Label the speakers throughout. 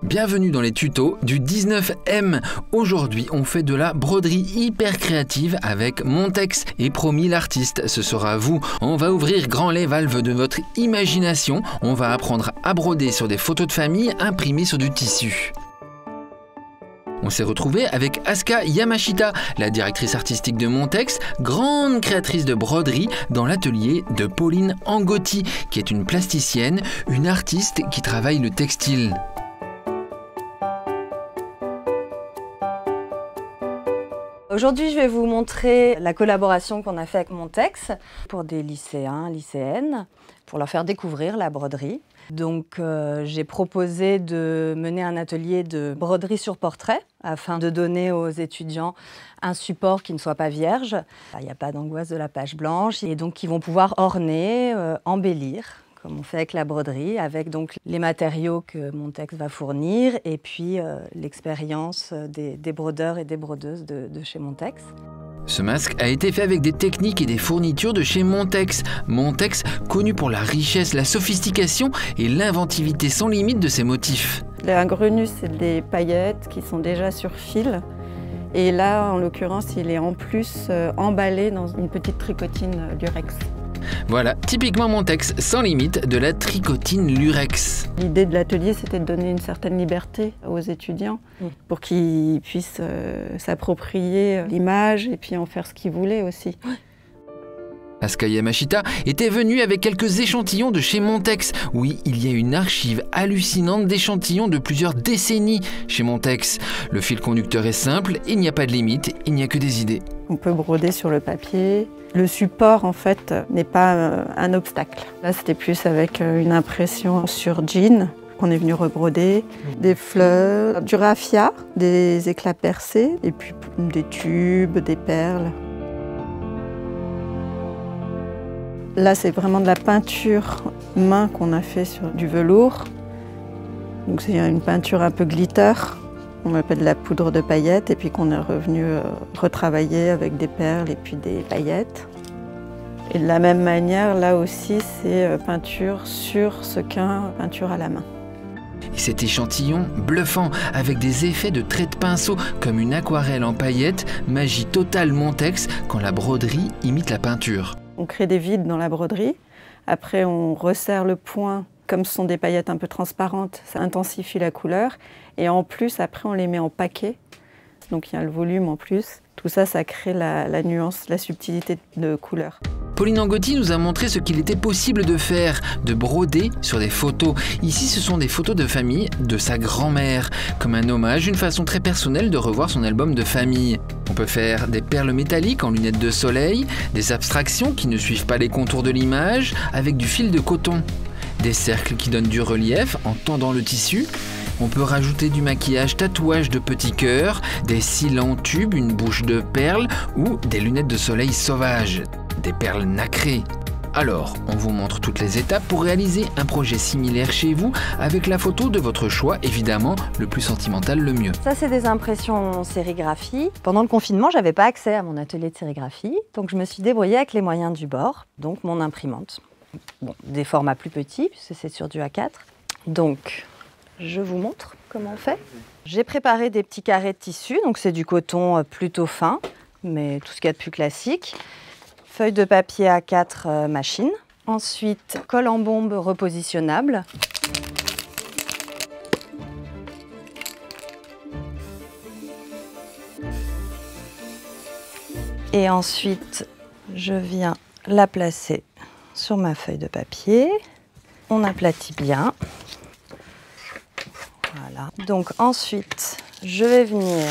Speaker 1: Bienvenue dans les tutos du 19M. Aujourd'hui, on fait de la broderie hyper créative avec Montex. Et promis, l'artiste, ce sera vous. On va ouvrir grand les valves de votre imagination. On va apprendre à broder sur des photos de famille imprimées sur du tissu. On s'est retrouvé avec Asuka Yamashita, la directrice artistique de Montex, grande créatrice de broderie dans l'atelier de Pauline Angotti, qui est une plasticienne, une artiste qui travaille le textile.
Speaker 2: Aujourd'hui, je vais vous montrer la collaboration qu'on a fait avec Montex pour des lycéens, lycéennes, pour leur faire découvrir la broderie. Donc, j'ai proposé de mener un atelier de broderie sur portrait afin de donner aux étudiants un support qui ne soit pas vierge. Il n'y a pas d'angoisse de la page blanche et donc ils vont pouvoir orner, embellir, comme on fait avec la broderie, avec donc les matériaux que Montex va fournir et puis l'expérience des brodeurs et des brodeuses de chez Montex.
Speaker 1: Ce masque a été fait avec des techniques et des fournitures de chez Montex. Montex, connu pour la richesse, la sophistication et l'inventivité sans limite de ses motifs.
Speaker 3: Un grenus, c'est des paillettes qui sont déjà sur fil. Et là, en l'occurrence, il est en plus emballé dans une petite tricotine lurex.
Speaker 1: Voilà, typiquement Montex, sans limite, de la tricotine lurex.
Speaker 3: L'idée de l'atelier, c'était de donner une certaine liberté aux étudiants pour qu'ils puissent s'approprier l'image et puis en faire ce qu'ils voulaient aussi.
Speaker 1: Asuka Yamashita était venue avec quelques échantillons de chez Montex. Oui, il y a une archive hallucinante d'échantillons de plusieurs décennies chez Montex. Le fil conducteur est simple, il n'y a pas de limite, il n'y a que des idées.
Speaker 3: On peut broder sur le papier. Le support, en fait, n'est pas un obstacle. Là, c'était plus avec une impression sur jean qu'on est venu rebroder. Des fleurs, du raffia, des éclats percés, et puis des tubes, des perles. Là, c'est vraiment de la peinture main qu'on a fait sur du velours. Donc c'est une peinture un peu glitter. On appelle de la poudre de paillettes et puis qu'on est revenu retravailler avec des perles et puis des paillettes. Et de la même manière, là aussi, c'est peinture sur sequin, peinture à la main.
Speaker 1: Et cet échantillon bluffant, avec des effets de traits de pinceau, comme une aquarelle en paillettes, magie totale Montex quand la broderie imite la peinture.
Speaker 3: On crée des vides dans la broderie, après on resserre le point. Comme ce sont des paillettes un peu transparentes, ça intensifie la couleur. Et en plus, après, on les met en paquet. Donc il y a le volume en plus. Tout ça, ça crée la nuance, la subtilité de couleur.
Speaker 1: Pauline Angotti nous a montré ce qu'il était possible de faire, de broder sur des photos. Ici, ce sont des photos de famille de sa grand-mère. Comme un hommage, une façon très personnelle de revoir son album de famille. On peut faire des perles métalliques en lunettes de soleil, des abstractions qui ne suivent pas les contours de l'image, avec du fil de coton. Des cercles qui donnent du relief en tendant le tissu. On peut rajouter du maquillage tatouage de petits cœurs, des cils en tube, une bouche de perles ou des lunettes de soleil sauvages, des perles nacrées. Alors, on vous montre toutes les étapes pour réaliser un projet similaire chez vous avec la photo de votre choix, évidemment, le plus sentimental le mieux.
Speaker 2: Ça, c'est des impressions en sérigraphie. Pendant le confinement, je n'avais pas accès à mon atelier de sérigraphie, donc je me suis débrouillée avec les moyens du bord, donc mon imprimante. Bon, des formats plus petits, puisque c'est sur du A4. Donc, je vous montre comment on fait. J'ai préparé des petits carrés de tissu, donc c'est du coton plutôt fin, mais tout ce qu'il y a de plus classique. Feuille de papier A4 machine. Ensuite, colle en bombe repositionnable. Et ensuite, je viens la placer sur ma feuille de papier. On aplatit bien. Voilà. Donc ensuite, je vais venir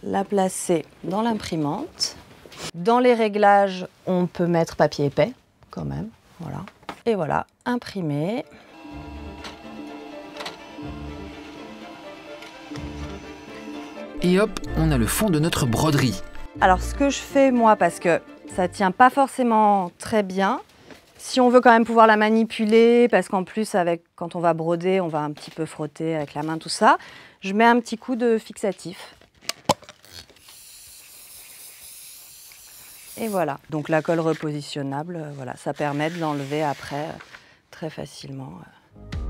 Speaker 2: la placer dans l'imprimante. Dans les réglages, on peut mettre papier épais, quand même. Voilà. Et voilà, imprimer.
Speaker 1: Et hop, on a le fond de notre broderie.
Speaker 2: Alors ce que je fais moi, parce que ça tient pas forcément très bien, si on veut quand même pouvoir la manipuler, parce qu'en plus, quand on va broder, on va un petit peu frotter avec la main, tout ça, je mets un petit coup de fixatif. Et voilà, donc la colle repositionnable, voilà, ça permet de l'enlever après très facilement.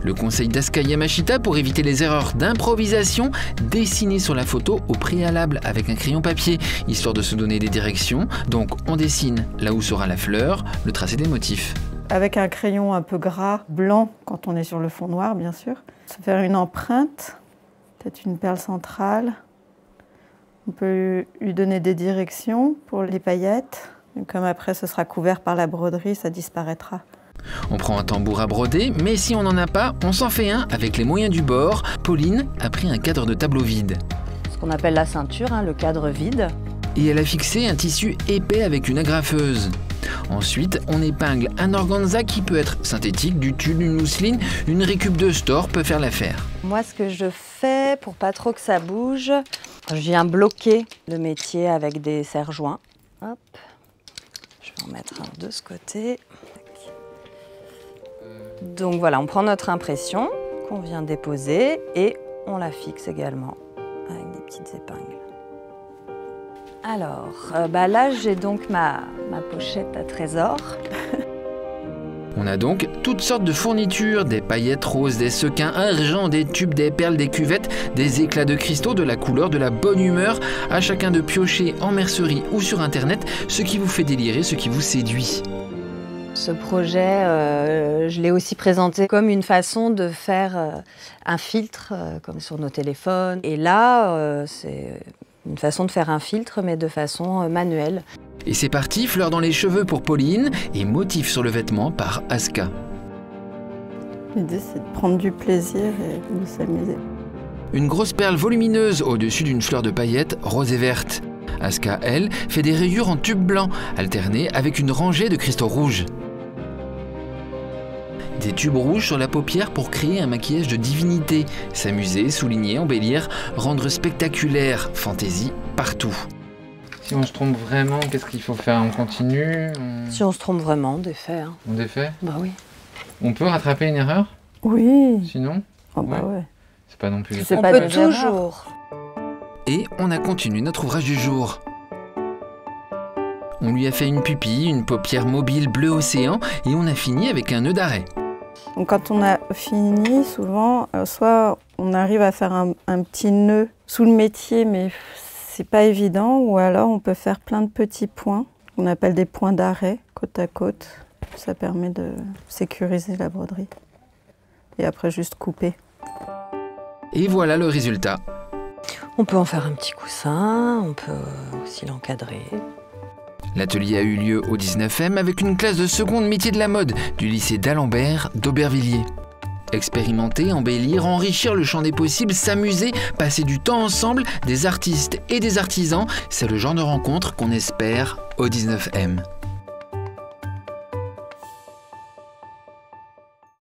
Speaker 1: Le conseil d'Asuka Yamashita pour éviter les erreurs d'improvisation, dessiner sur la photo au préalable avec un crayon papier, histoire de se donner des directions. Donc on dessine là où sera la fleur, le tracé des motifs.
Speaker 3: Avec un crayon un peu gras, blanc, quand on est sur le fond noir, bien sûr. Se faire une empreinte, peut-être une perle centrale. On peut lui donner des directions pour les paillettes. Et comme après ce sera couvert par la broderie, ça disparaîtra.
Speaker 1: On prend un tambour à broder, mais si on n'en a pas, on s'en fait un avec les moyens du bord. Pauline a pris un cadre de tableau vide.
Speaker 2: Ce qu'on appelle la ceinture, le cadre vide.
Speaker 1: Et elle a fixé un tissu épais avec une agrafeuse. Ensuite, on épingle un organza qui peut être synthétique, du tulle, une mousseline, une récup de store peut faire l'affaire.
Speaker 2: Moi, ce que je fais pour pas trop que ça bouge, je viens bloquer le métier avec des serre-joints. Hop. Je vais en mettre un de ce côté. Donc voilà, on prend notre impression qu'on vient déposer et on la fixe également avec des petites épingles. Alors, là, j'ai donc ma pochette à trésor.
Speaker 1: On a donc toutes sortes de fournitures, des paillettes roses, des sequins argent, des tubes, des perles, des cuvettes, des éclats de cristaux, de la couleur, de la bonne humeur. À chacun de piocher en mercerie ou sur internet ce qui vous fait délirer, ce qui vous séduit.
Speaker 2: Ce projet, je l'ai aussi présenté comme une façon de faire un filtre, comme sur nos téléphones. Et là, c'est une façon de faire un filtre, mais de façon manuelle.
Speaker 1: Et c'est parti, fleurs dans les cheveux pour Pauline et motifs sur le vêtement par Asuka.
Speaker 3: L'idée, c'est de prendre du plaisir et de s'amuser.
Speaker 1: Une grosse perle volumineuse au-dessus d'une fleur de paillettes rose et verte. Asuka, elle, fait des rayures en tube blanc, alternées avec une rangée de cristaux rouges. Des tubes rouges sur la paupière pour créer un maquillage de divinité. S'amuser, souligner, embellir, rendre spectaculaire, fantaisie partout. Si on se trompe vraiment, qu'est-ce qu'il faut faire? On continue?
Speaker 2: Si on se trompe vraiment, on défait.
Speaker 1: On défait?
Speaker 2: Bah oui.
Speaker 1: On peut rattraper une erreur?
Speaker 3: Oui.
Speaker 1: Sinon?
Speaker 3: Oh bah ouais.
Speaker 1: C'est pas non plus...
Speaker 2: On peut toujours.
Speaker 1: Et on a continué notre ouvrage du jour. On lui a fait une pupille, une paupière mobile bleu océan et on a fini avec un nœud d'arrêt.
Speaker 3: Donc quand on a fini, souvent, soit on arrive à faire un petit nœud sous le métier, mais c'est pas évident, ou alors on peut faire plein de petits points, qu'on appelle des points d'arrêt, côte à côte. Ça permet de sécuriser la broderie. Et après, juste couper.
Speaker 1: Et voilà le résultat.
Speaker 2: On peut en faire un petit coussin, on peut aussi l'encadrer.
Speaker 1: L'atelier a eu lieu au 19e avec une classe de seconde métier de la mode du lycée d'Alembert d'Aubervilliers. Expérimenter, embellir, enrichir le champ des possibles, s'amuser, passer du temps ensemble, des artistes et des artisans, c'est le genre de rencontre qu'on espère au 19e.